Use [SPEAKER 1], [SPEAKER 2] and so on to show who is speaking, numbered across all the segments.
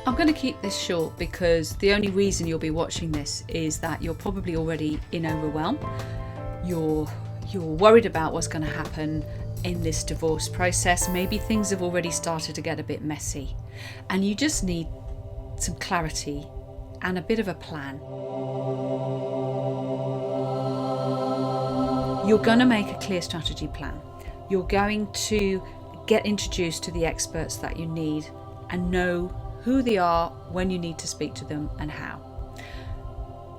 [SPEAKER 1] I'm going to keep this short because the only reason you'll be watching this is that you're probably already in overwhelm. You're worried about what's going to happen in this divorce process. Maybe things have already started to get a bit messy and you just need some clarity and a bit of a plan. You're going to make a clear strategy plan. You're going to get introduced to the experts that you need and know who they are, when you need to speak to them and how.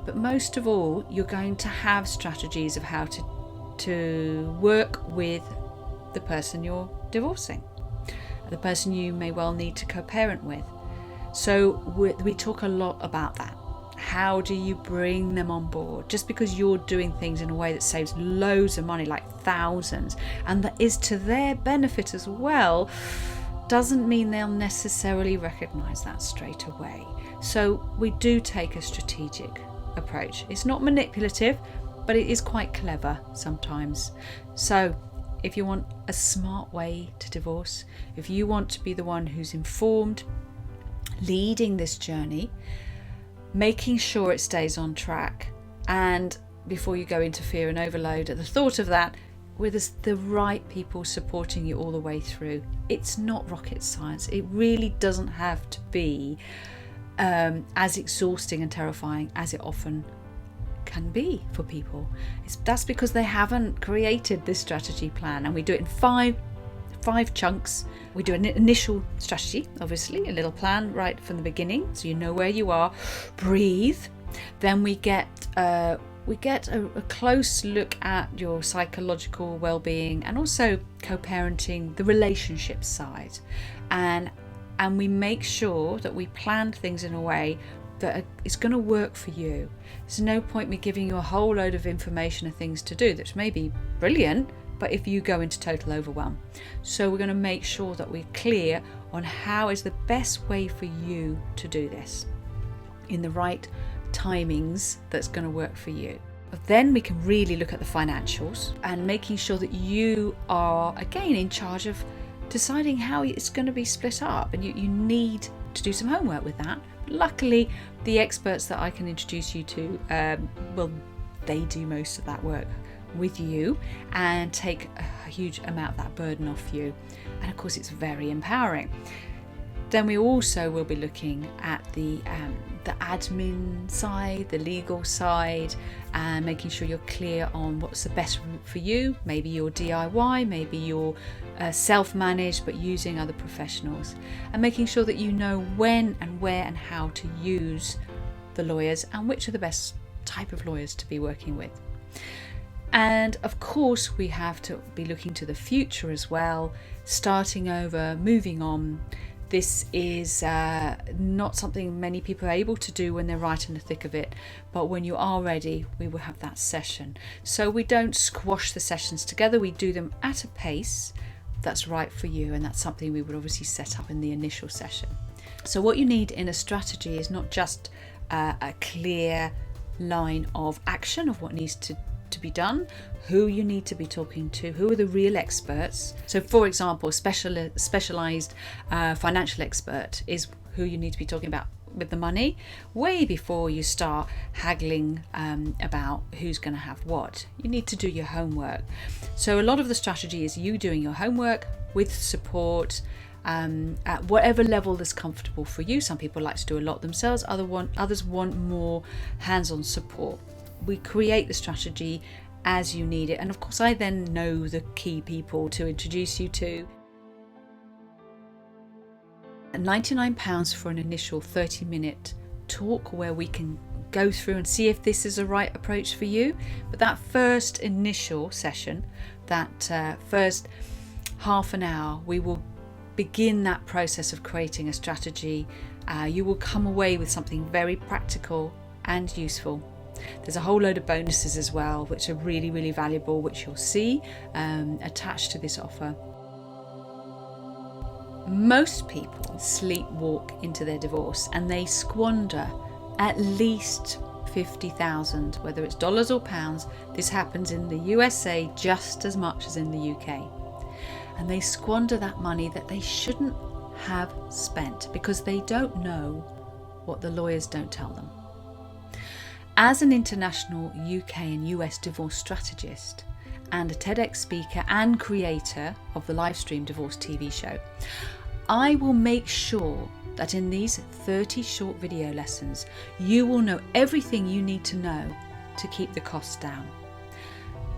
[SPEAKER 1] But most of all, you're going to have strategies of how to work with the person you're divorcing, the person you may well need to co-parent with. So we talk a lot about that. How do you bring them on board? Just because you're doing things in a way that saves loads of money, like thousands, and that is to their benefit as well, doesn't mean they'll necessarily recognize that straight away. So we do take a strategic approach. It's not manipulative, but it is quite clever sometimes. So if you want a smart way to divorce, if you want to be the one who's informed, leading this journey, making sure it stays on track, and before you go into fear and overload at the thought of that, with the right people supporting you all the way through. It's not rocket science. It really doesn't have to be as exhausting and terrifying as it often can be for people. That's because they haven't created this strategy plan, and we do it in five chunks. We do an initial strategy, obviously, a little plan right from the beginning, so you know where you are. Breathe. Then we get a close look at your psychological well-being and also co-parenting, the relationship side, and we make sure that we plan things in a way that it's going to work for you. There's no point me giving you a whole load of information and things to do that may be brilliant, but if you go into total overwhelm. So we're going to make sure that we're clear on how is the best way for you to do this in the right timings that's going to work for you. But then we can really look at the financials and making sure that you are again in charge of deciding how it's going to be split up, and you need to do some homework with that. Luckily, the experts that I can introduce you to, they do most of that work with you and take a huge amount of that burden off you, and of course it's very empowering. Then we also will be looking at the admin side, the legal side, and making sure you're clear on what's the best route for you. Maybe you're DIY, maybe you're self-managed but using other professionals, and making sure that you know when and where and how to use the lawyers and which are the best type of lawyers to be working with. And of course we have to be looking to the future as well, starting over, moving on. This is not something many people are able to do when they're right in the thick of it, but when you are ready, we will have that session. So we don't squash the sessions together, we do them at a pace that's right for you, and that's something we would obviously set up in the initial session. So what you need in a strategy is not just a clear line of action of what needs to be done, who you need to be talking to, who are the real experts. So for example, specialized financial expert is who you need to be talking about with the money way before you start haggling about who's going to have what. You need to do your homework. So a lot of the strategy is you doing your homework with support at whatever level is comfortable for you. Some people like to do a lot themselves, others want more hands-on support. We create the strategy as you need it, and of course I then know the key people to introduce you to. £99 for an initial 30-minute talk where we can go through and see if this is the right approach for you. But that first initial session, that first half an hour, we will begin that process of creating a strategy. You will come away with something very practical and useful. There's a whole load of bonuses as well, which are really, really valuable, which you'll see attached to this offer. Most people sleepwalk into their divorce and they squander at least 50,000, whether it's dollars or pounds. This happens in the USA just as much as in the UK. And they squander that money that they shouldn't have spent, because they don't know what the lawyers don't tell them. As an international UK and US divorce strategist and a TEDx speaker and creator of the live stream divorce TV show, I will make sure that in these 30 short video lessons, you will know everything you need to know to keep the costs down.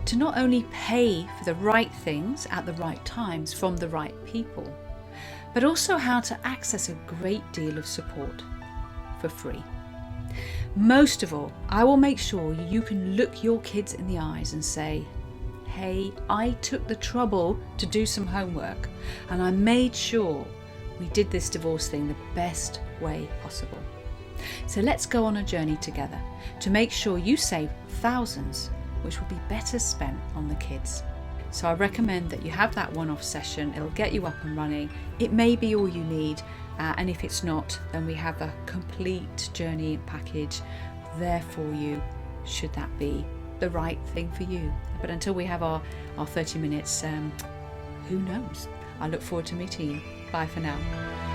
[SPEAKER 1] To not only pay for the right things at the right times from the right people, but also how to access a great deal of support for free. Most of all, I will make sure you can look your kids in the eyes and say, hey, I took the trouble to do some homework and I made sure we did this divorce thing the best way possible. So let's go on a journey together to make sure you save thousands, which will be better spent on the kids. So I recommend that you have that one-off session. It'll get you up and running. It may be all you need. And if it's not, then we have a complete journey package there for you, should that be the right thing for you. But until we have our 30 minutes, who knows? I look forward to meeting you. Bye for now.